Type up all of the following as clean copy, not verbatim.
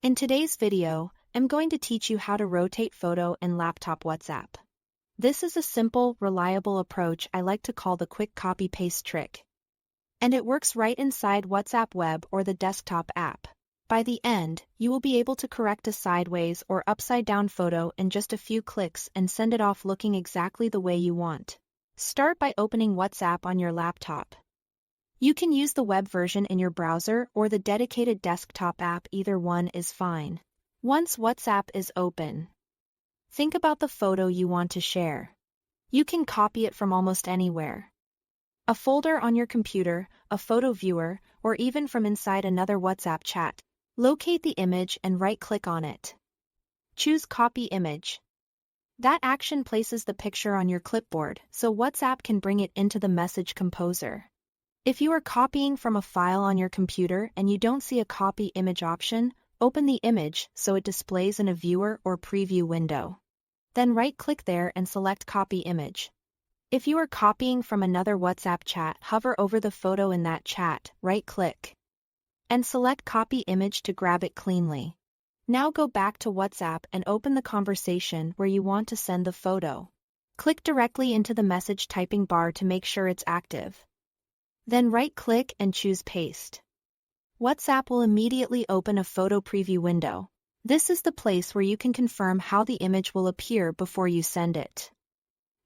In today's video, I'm going to teach you how to rotate photo in laptop WhatsApp. This is a simple, reliable approach I like to call the quick copy-paste trick. And it works right inside WhatsApp web or the desktop app. By the end, you will be able to correct a sideways or upside-down photo in just a few clicks and send it off looking exactly the way you want. Start by opening WhatsApp on your laptop. You can use the web version in your browser or the dedicated desktop app, either one is fine. Once WhatsApp is open, think about the photo you want to share. You can copy it from almost anywhere. A folder on your computer, a photo viewer, or even from inside another WhatsApp chat. Locate the image and right-click on it. Choose Copy Image. That action places the picture on your clipboard, so WhatsApp can bring it into the message composer. If you are copying from a file on your computer and you don't see a copy image option, open the image so it displays in a viewer or preview window. Then right-click there and select Copy Image. If you are copying from another WhatsApp chat, hover over the photo in that chat, right-click, and select Copy Image to grab it cleanly. Now go back to WhatsApp and open the conversation where you want to send the photo. Click directly into the message typing bar to make sure it's active. Then right-click and choose Paste. WhatsApp will immediately open a photo preview window. This is the place where you can confirm how the image will appear before you send it.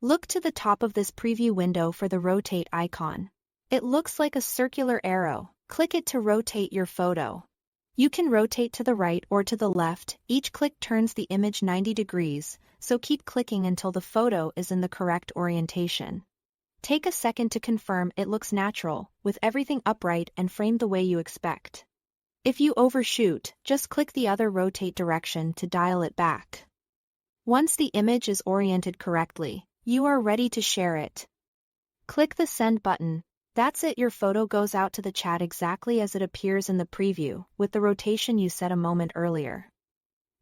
Look to the top of this preview window for the rotate icon. It looks like a circular arrow. Click it to rotate your photo. You can rotate to the right or to the left. Each click turns the image 90 degrees, so keep clicking until the photo is in the correct orientation. Take a second to confirm it looks natural, with everything upright and framed the way you expect. If you overshoot, just click the other rotate direction to dial it back. Once the image is oriented correctly, you are ready to share it. Click the Send button. That's it, your photo goes out to the chat exactly as it appears in the preview, with the rotation you set a moment earlier.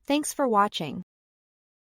Thanks for watching.